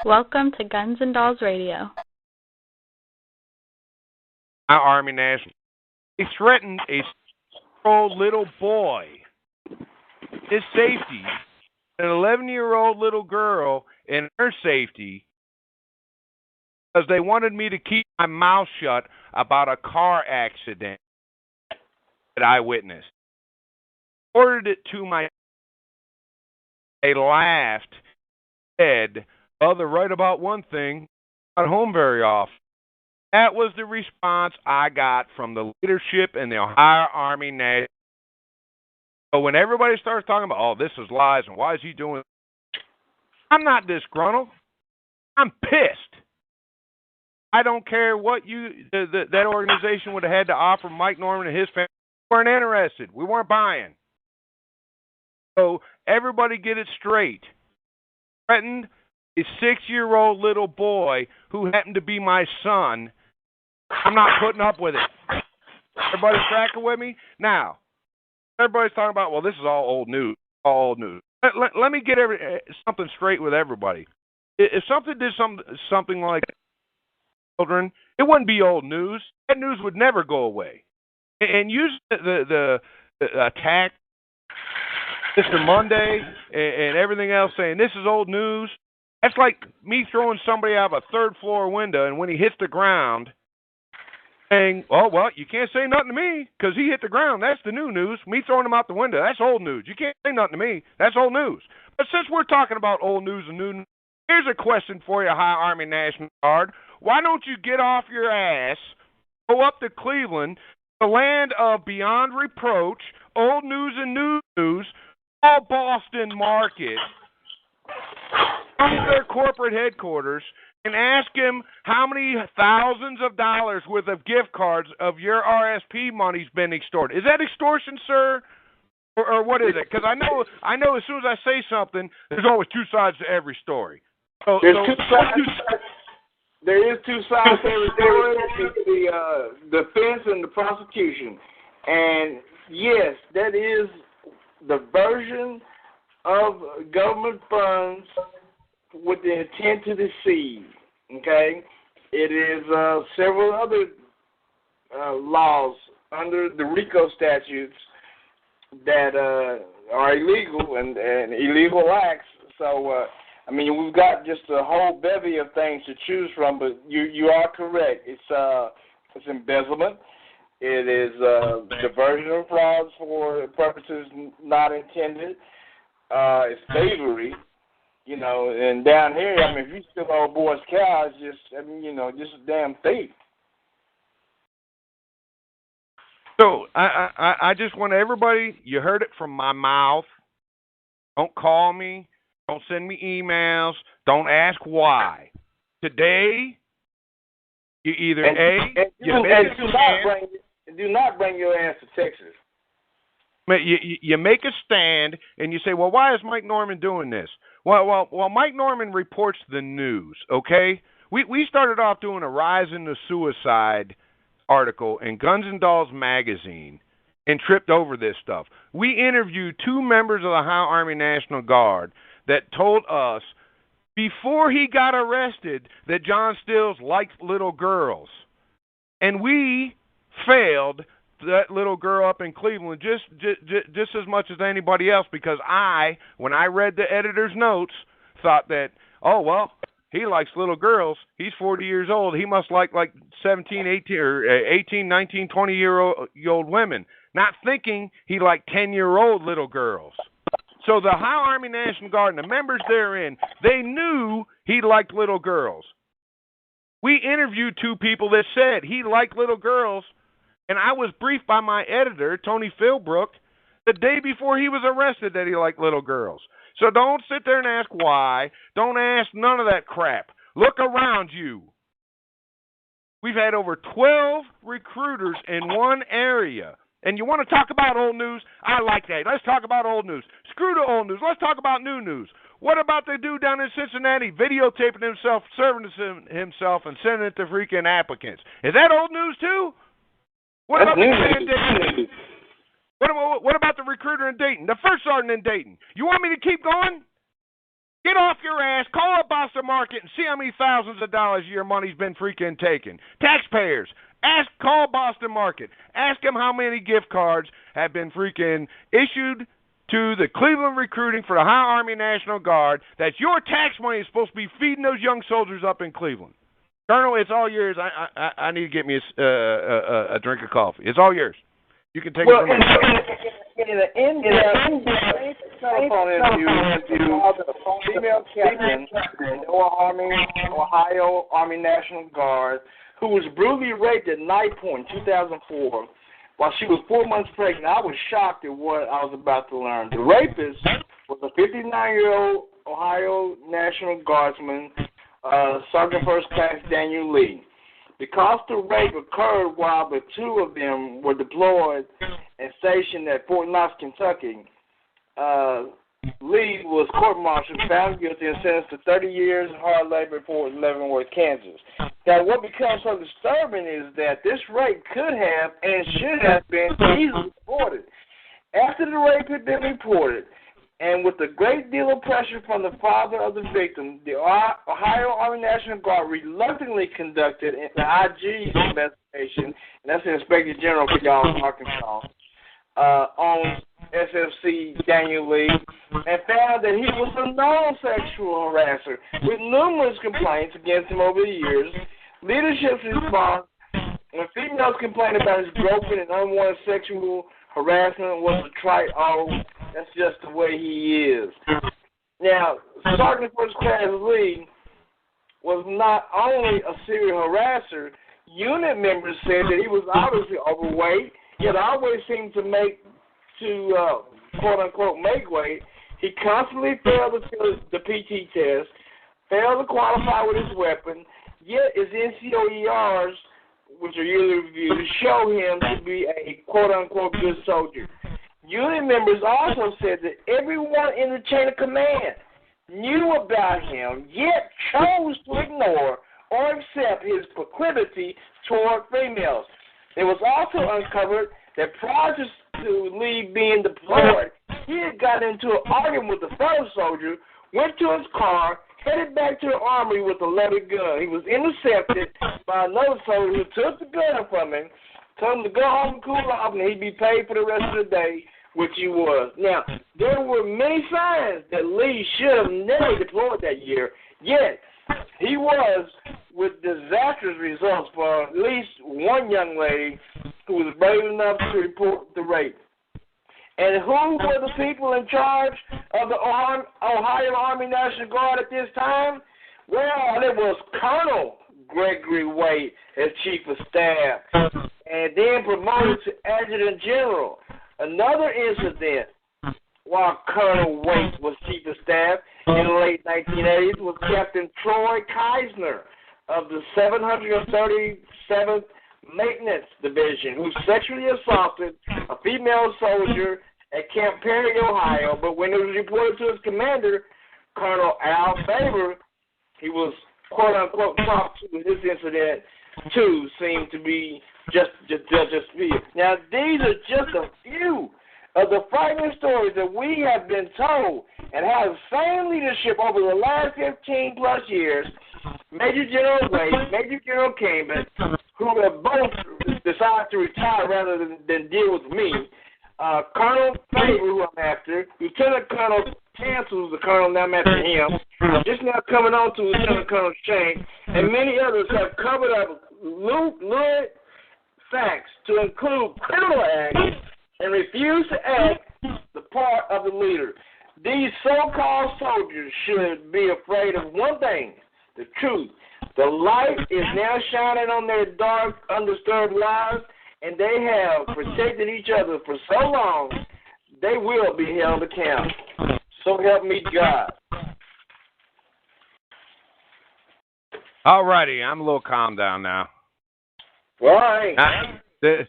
Welcome to Guns and Dolls Radio. Our Army National. They threatened a 6-year-old little boy, his safety, an 11-year-old little girl, and her safety, because they wanted me to keep my mouth shut about a car accident that I witnessed. I ordered it to my. They laughed, said, "Oh, they're right about one thing. Not home very often." That was the response I got from the leadership in the Ohio Army National. So when everybody starts talking about, oh, this is lies and why is he doing it? I'm not disgruntled. I'm pissed. I don't care what that organization would have had to offer Mike Norman and his family. We weren't interested. We weren't buying. So everybody get it straight. Threatened a 6-year-old little boy who happened to be my son. I'm not putting up with it. Everybody tracking with me? Now, everybody's talking about, well, this is all old news. All old news. Let me get something straight with everybody. If something did something like children, it wouldn't be old news. That news would never go away. And use the attack, Mr. Monday, and everything else saying this is old news. That's like me throwing somebody out of a third-floor window, and when he hits the ground, saying, oh, well, you can't say nothing to me because he hit the ground. That's the new news. Me throwing him out the window, that's old news. You can't say nothing to me. That's old news. But since we're talking about old news and new news, here's a question for you, High Army National Guard. Why don't you get off your ass, go up to Cleveland, the land of beyond reproach, old news and new news, all Boston Market, come to their corporate headquarters and ask him how many thousands of dollars worth of gift cards of your RSP money's been extorted. Is that extortion, sir? Or what is it? Because I know as soon as I say something, there's always two sides to every story. There is two sides to every story. It's the defense and the prosecution. And yes, that is the version of government funds with the intent to deceive. Okay? It is several other laws under the RICO statutes that are illegal and illegal acts. So, I mean, we've got just a whole bevy of things to choose from, but you are correct. It's embezzlement. It is diversion of frauds for purposes not intended. It's thievery, you know. And down here, I mean, if you steal old boy's cow, it's just a damn thief. So I just want everybody, you heard it from my mouth. Don't call me. Don't send me emails. Don't ask why. Today, you either do not bring your ass to Texas. You make a stand and you say, well, why is Mike Norman doing this? Well, Mike Norman reports the news, okay? We started off doing a Rise in the Suicide article in Guns and Dolls magazine and tripped over this stuff. We interviewed two members of the Ohio Army National Guard that told us before he got arrested that John Stills liked little girls. And we failed that little girl up in Cleveland just as much as anybody else, because when I read the editor's notes, thought that, oh, well, he likes little girls. He's 40 years old. He must like 17, 18, or 18, 19, 20-year-old women, not thinking he liked 10-year-old little girls. So the Ohio Army National Guard and the members therein, they knew he liked little girls. We interviewed two people that said he liked little girls, and I was briefed by my editor, Tony Philbrook, the day before he was arrested that he liked little girls. So don't sit there and ask why. Don't ask none of that crap. Look around you. We've had over 12 recruiters in one area. And you want to talk about old news? I like that. Let's talk about old news. Screw the old news. Let's talk about new news. What about the dude down in Cincinnati videotaping himself, serving himself, and sending it to freaking applicants? Is that old news too? What about the guy in Dayton? What about the recruiter in Dayton? The first sergeant in Dayton? You want me to keep going? Get off your ass, call up Boston Market, and see how many thousands of dollars of your money's been freaking taken. Taxpayers, call Boston Market. Ask them how many gift cards have been freaking issued to the Cleveland recruiting for the High Army National Guard. That's your tax money is supposed to be feeding those young soldiers up in Cleveland. Colonel, it's all yours. I need to get me a drink of coffee. It's all yours. You can take it from me. In the telephone interview, the female captain in Ohio Army National Guard, who was brutally raped at night point in 2004 while she was 4 months pregnant. I was shocked at what I was about to learn. The rapist was a 59-year-old Ohio National Guardsman, Sergeant First Class Daniel Lee. Because the rape occurred while the two of them were deployed and stationed at Fort Knox, Kentucky, Lee was court-martialed, found guilty, and sentenced to 30 years of hard labor at Fort Leavenworth, Kansas. Now, what becomes so disturbing is that this rape could have and should have been easily reported. After the rape had been reported, and with a great deal of pressure from the father of the victim, the Ohio Army National Guard reluctantly conducted an IG investigation, and that's the Inspector General for y'all in Arkansas, on SFC Daniel Lee, and found that he was a known sexual harasser with numerous complaints against him over the years. Leadership's response when females complained about his groping and unwanted sexual harassment was a trite, oh, that's just the way he is. Now, Sergeant First Class Lee was not only a serial harasser, unit members said that he was obviously overweight, yet always seemed to quote-unquote, make weight. He constantly failed the PT test, failed to qualify with his weapon, yet his NCOERs, which are yearly reviews, show him to be a quote-unquote good soldier. Unit members also said that everyone in the chain of command knew about him, yet chose to ignore or accept his proclivity toward females. It was also uncovered that prior to Lee being deployed, he had gotten into an argument with a fellow soldier, went to his car, headed back to the army with a loaded gun. He was intercepted by another soldier who took the gun from him, told him to go home and cool off, and he'd be paid for the rest of the day, which he was. Now, there were many signs that Lee should have never deployed that year, yet he was with disastrous results for at least one young lady who was brave enough to report the rape. And who were the people in charge of the Ohio Army National Guard at this time? Well, it was Colonel Gregory Waite as Chief of Staff, and then promoted to Adjutant General. Another incident while Colonel Waite was Chief of Staff in the late 1980s was Captain Troy Keisner of the 737th Maintenance Division, who sexually assaulted a female soldier at Camp Perry, Ohio. But when it was reported to his commander, Colonel Al Faber, he was quote-unquote talked to. This incident, too, seemed to be just me. Now, these are just a few of the frightening stories that we have been told, and how the same leadership over the last 15-plus years, Major General Waite, Major General Cambon, who have both decided to retire rather than deal with me, Colonel Faber, who I'm after, Lieutenant Colonel Cancels, the colonel now I'm after him, just now coming on to Lieutenant Colonel Shank, and many others have covered up lurid facts to include criminal acts and refuse to act the part of the leader. These so-called soldiers should be afraid of one thing, the truth. The light is now shining on their dark, undisturbed lives, and they have protected each other for so long, they will be held accountable. So help me God. All righty, I'm a little calmed down now. Why? The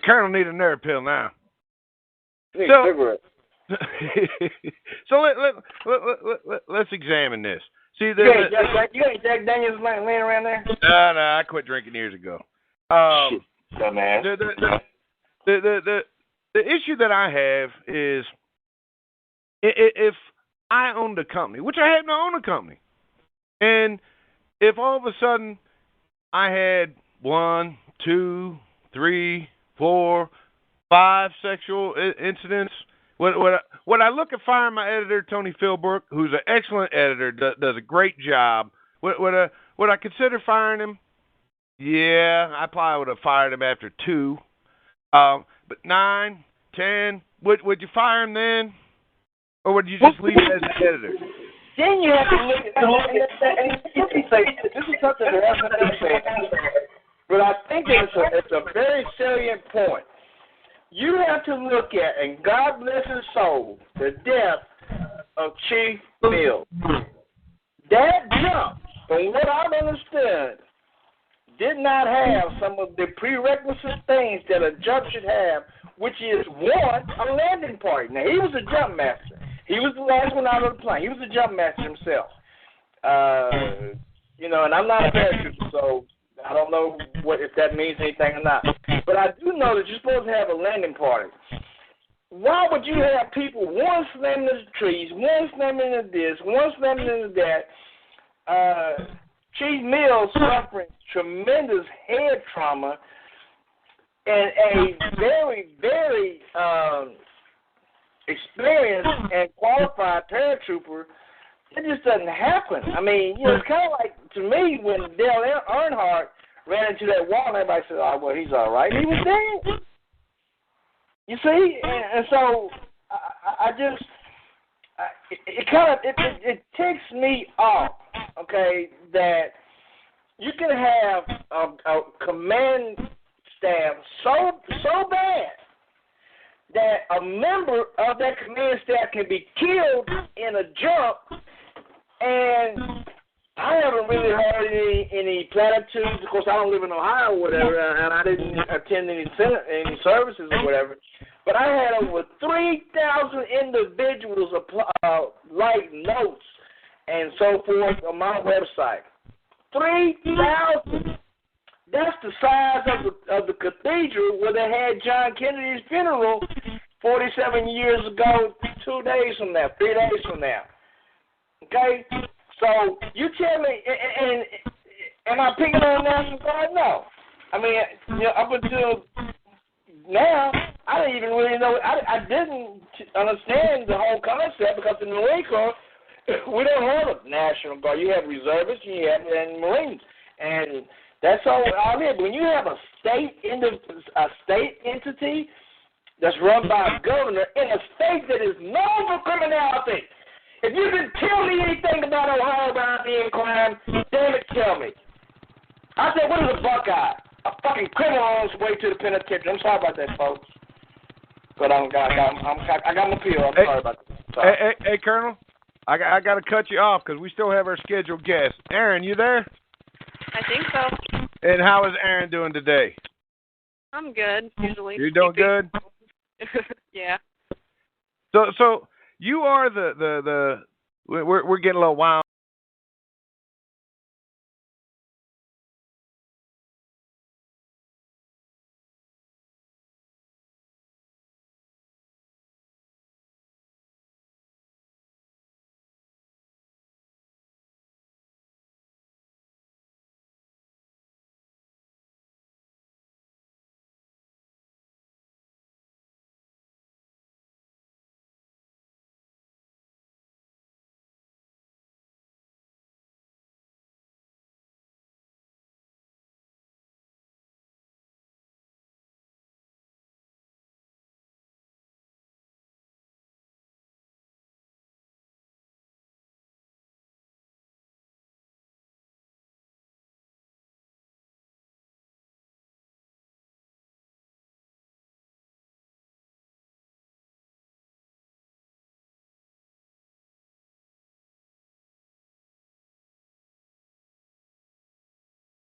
colonel need a nerve pill now. Need So- cigarette. So let's examine this. See, You ain't Jack Daniels laying around there? no, I quit drinking years ago. Shit, dumbass. The issue that I have is if I owned a company, which I happen to own a company, and if all of a sudden I had 1, 2, 3, 4, 5 sexual incidents, would I look at firing my editor, Tony Philbrook, who's an excellent editor, does a great job? Would I consider firing him? Yeah, I probably would have fired him after 2. But 9, 10, would you fire him then? Or would you just leave him as an editor? Then you have to look at this is something that hasn't been said, but I think it's a very salient point. You have to look at, and God bless his soul, the death of Chief Mills. That jump, from what I've understood, did not have some of the prerequisite things that a jump should have, which is, one, a landing party. Now, he was a jump master. He was the last one out of the plane. He was a jump master himself. And I'm not a paratrooper, so I don't know if that means anything or not. But I do know that you're supposed to have a landing party. Why would you have people, one slamming into the trees, one slamming into this, one slamming into that, Chief Mills suffering tremendous head trauma, and a very, very experienced and qualified paratrooper? It just doesn't happen. I mean, it's kind of like, to me, when Dale Earnhardt ran into that wall, and everybody said, oh, well, he's all right. He was dead. You see? And so I just, it ticks me off, okay, that you can have a command staff so bad that a member of that command staff can be killed in a jump. And I haven't really heard any platitudes. Of course, I don't live in Ohio or whatever, and I didn't attend any services or whatever. But I had over 3,000 individuals write notes and so forth on my website. 3,000. That's the size of the cathedral where they had John Kennedy's funeral 47 years ago, 2 days from now, 3 days from now. Okay? So you tell me, and am I picking on the National Guard? No. I mean, up until now, I didn't even really know. I didn't understand the whole concept because in the Marine Corps, we don't have a National Guard. You have reservists, and Marines, and that's all it is. When you have a state entity that's run by a governor in a state that is known for criminality. If you can tell me anything about Ohio about being crime, damn it, tell me. I said, what is a Buckeye? A fucking criminal on his way to the penitentiary. I'm sorry about that, folks. But I got an appeal. I'm sorry about that. Hey, Colonel, I got to cut you off because we still have our scheduled guest. Aaron, you there? I think so. And how is Aaron doing today? I'm good, usually. You're doing good? Yeah. So you are we're getting a little wild.